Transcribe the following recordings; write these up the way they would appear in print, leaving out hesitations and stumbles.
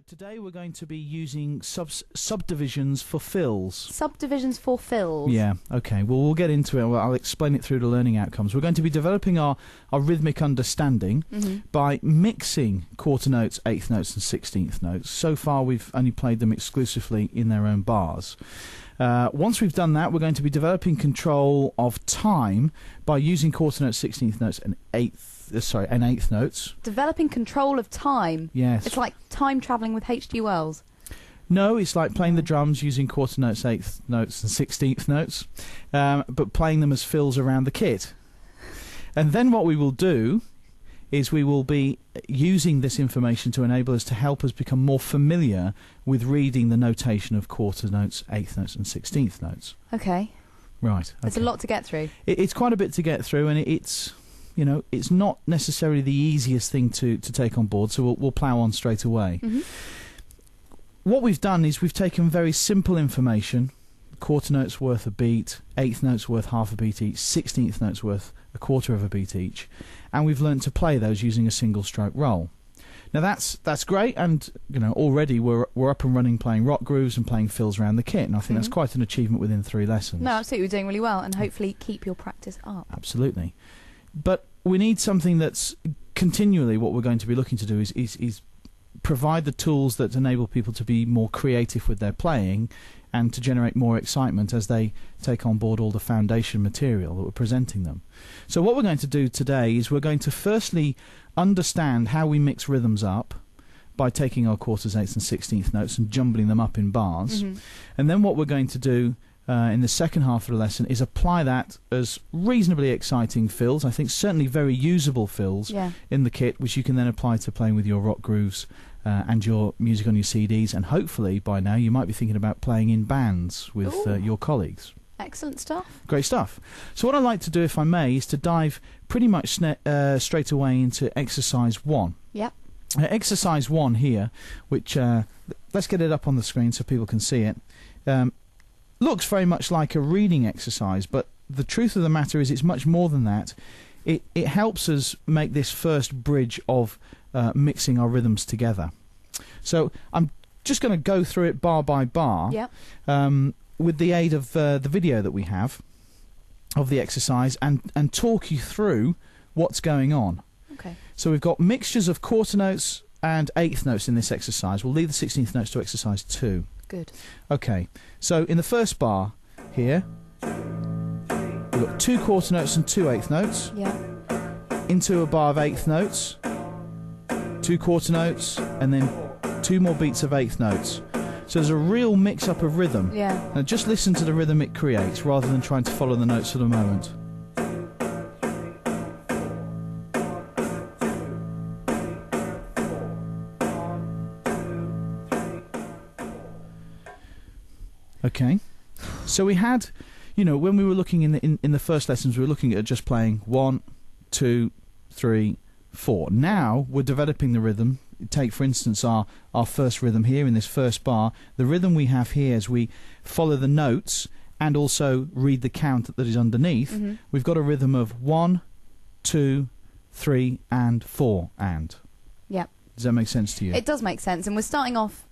Today we're going to be using subdivisions for fills. Subdivisions for fills? Yeah, okay. Well, we'll get into it. I'll explain it through the learning outcomes. We're going to be developing our rhythmic understanding by mixing quarter notes, eighth notes and 16th notes. So far we've only played them exclusively in their own bars. Once we've done that, we're going to be developing control of time by using quarter notes, 16th notes and eighth notes. Developing control of time? Yes. It's like time travelling with H.G. Wells? No, it's like playing the drums using quarter notes, eighth notes and 16th notes, but playing them as fills around the kit. And then what we will do is we will be using this information to enable us to help us become more familiar with reading the notation of quarter notes, eighth notes and 16th notes. Okay. Right. Okay. There's a lot to get through. It's quite a bit to get through, and it's not necessarily the easiest thing to take on board, so we'll plough on straight away. What we've done is we've taken very simple information, quarter notes worth a beat, eighth notes worth half a beat each, 16th notes worth a quarter of a beat each, and we've learnt to play those using a single stroke roll. Now that's great, and already we're up and running playing rock grooves and playing fills around the kit, and I think that's quite an achievement within 3 lessons. No, absolutely, you're doing really well, and hopefully keep your practice up. Absolutely. But we need something that's continually, what we're going to be looking to do is provide the tools that enable people to be more creative with their playing and to generate more excitement as they take on board all the foundation material that we're presenting them. So what we're going to do today is we're going to firstly understand how we mix rhythms up by taking our quarters, eighths and 16th notes and jumbling them up in bars. And then what we're going to do in the second half of the lesson is apply that as reasonably exciting fills, I think certainly very usable fills in the kit, which you can then apply to playing with your rock grooves and your music on your CDs, and hopefully by now you might be thinking about playing in bands with your colleagues. Excellent stuff. Great stuff. So what I'd like to do, if I may, is to dive pretty much straight away into exercise 1. Yep. Exercise 1 here, which let's get it up on the screen so people can see it. Looks very much like a reading exercise, but the truth of the matter is it's much more than that. It helps us make this first bridge of mixing our rhythms together. So I'm just going to go through it bar by bar with the aid of the video that we have of the exercise and talk you through what's going on. Okay. So we've got mixtures of quarter notes and eighth notes in this exercise. We'll leave the 16th notes to exercise 2. Good. Okay, so in the first bar here, we've got 2 quarter notes and 2 eighth notes. Yeah. Into a bar of eighth notes, 2 quarter notes, and then 2 more beats of eighth notes. So there's a real mix-up of rhythm. Yeah. Now just listen to the rhythm it creates rather than trying to follow the notes for the moment. Okay, so we had, when we were looking in the first lessons, we were looking at just playing 1, 2, 3, 4. Now we're developing the rhythm. Take, for instance, our first rhythm here in this first bar. The rhythm we have here as we follow the notes and also read the count that is underneath. We've got a rhythm of 1, 2, 3, and 4, and. Yep. Does that make sense to you? It does make sense, and we're starting off,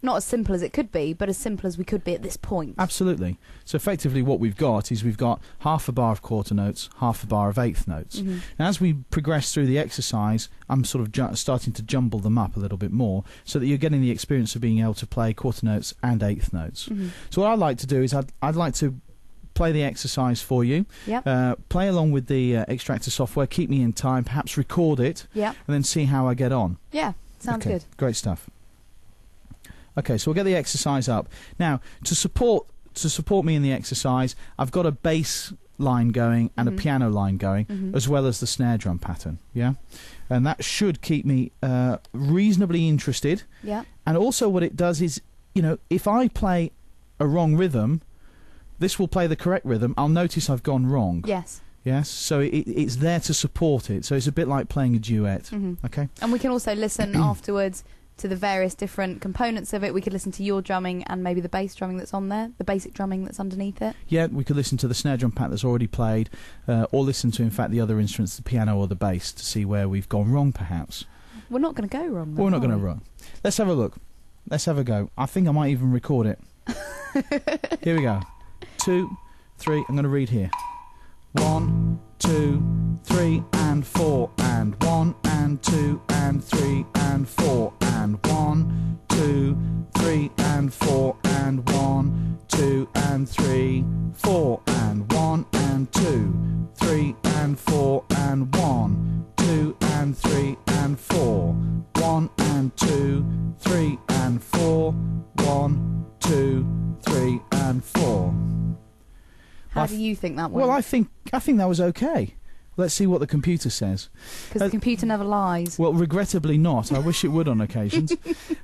not as simple as it could be, but as simple as we could be at this point. Absolutely. So effectively what we've got is we've got half a bar of quarter notes, half a bar of eighth notes. Now as we progress through the exercise, I'm sort of starting to jumble them up a little bit more so that you're getting the experience of being able to play quarter notes and eighth notes. So what I'd like to do is I'd like to play the exercise for you, play along with the extractor software, keep me in time, perhaps record it, and then see how I get on. Yeah, sounds good. Great stuff. Okay, so we'll get the exercise up. Now, to support me in the exercise, I've got a bass line going and a piano line going, as well as the snare drum pattern, and that should keep me reasonably interested. And also what it does is, if I play a wrong rhythm, this will play the correct rhythm. I'll notice I've gone wrong. Yes, so it's there to support it. So it's a bit like playing a duet. Okay. And we can also listen afterwards to the various different components of it. We could listen to your drumming and maybe the bass drumming that's on there, the basic drumming that's underneath it. Yeah, we could listen to the snare drum pattern that's already played, or listen to, in fact, the other instruments, the piano or the bass, to see where we've gone wrong, perhaps. We're not going to go wrong, though, We're not going to we? run. Let's have a look. Let's have a go. I think I might even record it. Here we go. 2, 3. I'm going to read here. 1, 2, 3, and 4, and 1, and 2, and 3, and 4, and 1, 2, 3, and 4, and 1, 2, and 3, 4, and 1, and 2, 3, and 4, and 1, 2, and 3, and 4, 1, and 2, 3, and 4, 1, 2, 3, and 4. How do you think that went? Well, I think that was okay. Let's see what the computer says. Because the computer never lies. Well, regrettably not. I wish it would on occasions.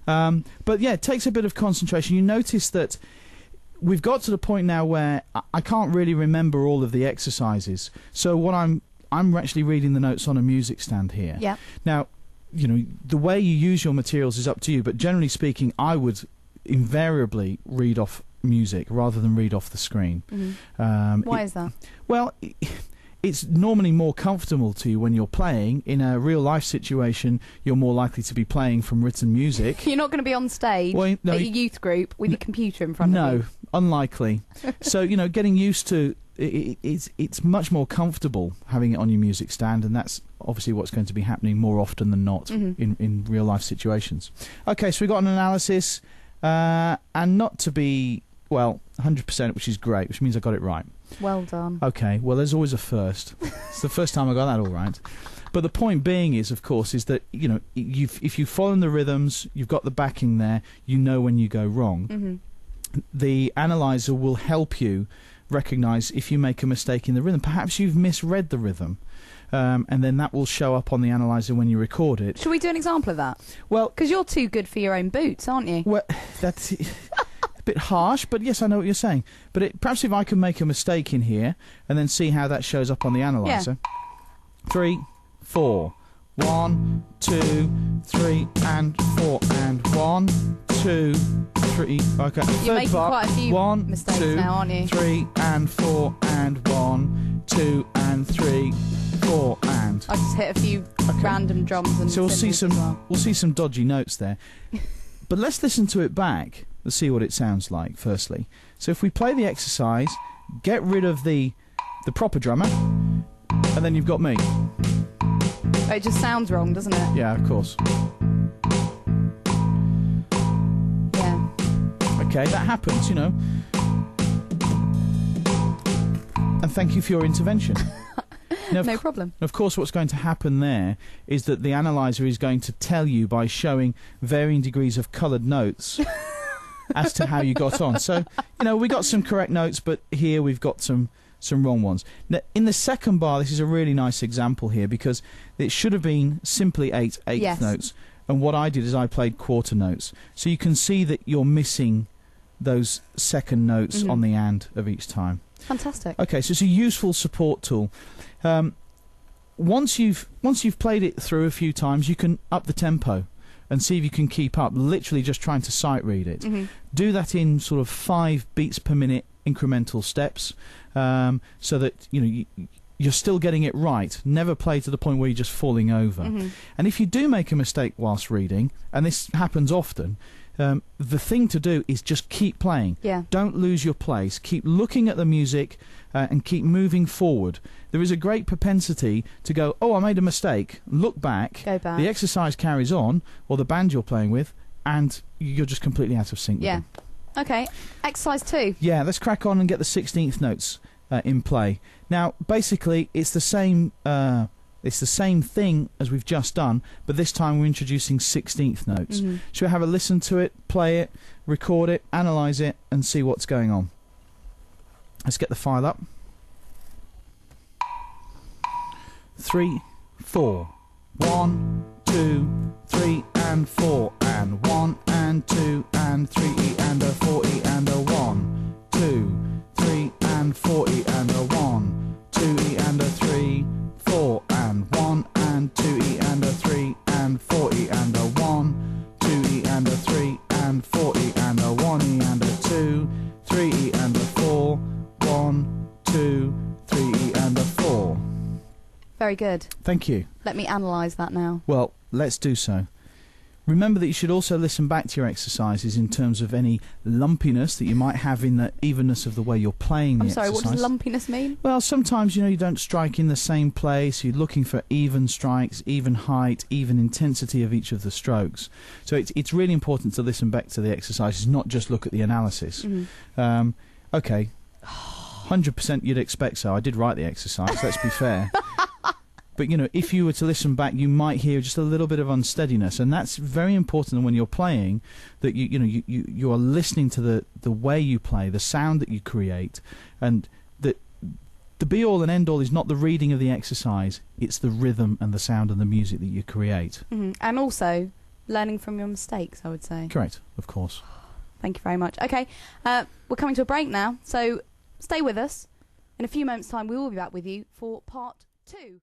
But yeah, it takes a bit of concentration. You notice that we've got to the point now where I can't really remember all of the exercises. So what I'm actually reading the notes on a music stand here. Yeah. Now, you know, the way you use your materials is up to you, but generally speaking, I would invariably read off music rather than read off the screen. Why is that? Well, it's normally more comfortable to you when you're playing. In a real life situation, you're more likely to be playing from written music. You're not going to be on stage at your youth group with your computer in front of you. No, unlikely. So, you know, getting used to it's much more comfortable having it on your music stand, and that's obviously what's going to be happening more often than not in real life situations. Okay, so we've got an analysis, and not to be, well, 100%, which is great, which means I got it right. Well done. Okay, well, there's always a first. It's the first time I got that all right. But the point being is, of course, is that, you know, if you follow the rhythms, you've got the backing there, you know when you go wrong. The analyzer will help you recognise if you make a mistake in the rhythm. Perhaps you've misread the rhythm, and then that will show up on the analyzer when you record it. Shall we do an example of that? Well, because you're too good for your own boots, aren't you? Well, that's a bit harsh, but yes, I know what you're saying. But perhaps if I can make a mistake in here and then see how that shows up on the analyzer. Yeah. 3, 4, 1, 2, 3, and 4, and 1, 2, 3. Okay. You're making quite a few 1, mistakes 2, now, aren't you? 3, and 4, and 1, 2, and 3, 4, and. I just hit a few random drums and. So we'll see some. Well. We'll see some dodgy notes there. But let's listen to it back. Let's see what it sounds like. Firstly, so if we play the exercise, get rid of the proper drummer, and then you've got me. It just sounds wrong, doesn't it? Yeah, of course. Yeah. Okay, that happens, you know. And thank you for your intervention. Now, No problem. Of course, what's going to happen there is that the analyzer is going to tell you by showing varying degrees of coloured notes as to how you got on. So, you know, we got some correct notes, but here we've got some wrong ones. Now, in the second bar, this is a really nice example here because it should have been simply eighth Yes. notes. And what I did is I played quarter notes. So you can see that you're missing those second notes on the and of each time. Fantastic. Okay, so it's a useful support tool. Once you've played it through a few times, you can up the tempo and see if you can keep up, literally just trying to sight read it. Do that in sort of 5 beats per minute incremental steps, so that you're still getting it right. Never play to the point where you're just falling over. And if you do make a mistake whilst reading, and this happens often, the thing to do is just keep playing. Yeah. Don't lose your place. Keep looking at the music and keep moving forward. There is a great propensity to go, oh, I made a mistake. Look back. Go back. The exercise carries on, or the band you're playing with, and you're just completely out of sync with them. Okay. Exercise 2. Yeah, let's crack on and get the 16th notes in play. Now, basically, it's the same. It's the same thing as we've just done, but this time we're introducing 16th notes. Shall we have a listen to it, play it, record it, analyse it, and see what's going on? Let's get the file up. 3, 4, 1, 2, 3, and 4, and 1, and 2, and 3, and a 4, and a 1, 2, 3, and 4, and a 1, 2, and a 3, 4, and 1, and 2, and a 3, and 4, and a 1, 2, and a 3, and 4, and a 1, and a 2, 3, and a 4, 1, 2, 3, and a 4. Very good. Thank you. Let me analyse that now. Well, let's do so. Remember that you should also listen back to your exercises in terms of any lumpiness that you might have in the evenness of the way you're playing the exercise. I'm sorry, what does lumpiness mean? Well, sometimes, you don't strike in the same place. You're looking for even strikes, even height, even intensity of each of the strokes. So it's really important to listen back to the exercises, not just look at the analysis. Okay, 100% you'd expect so. I did write the exercise, let's be fair. But, if you were to listen back, you might hear just a little bit of unsteadiness, and that's very important when you're playing, that you are listening to the way you play, the sound that you create, and that the be-all and end-all is not the reading of the exercise, it's the rhythm and the sound and the music that you create. And also, learning from your mistakes, I would say. Correct, of course. Thank you very much. Okay, we're coming to a break now, so stay with us. In a few moments' time, we will be back with you for part 2.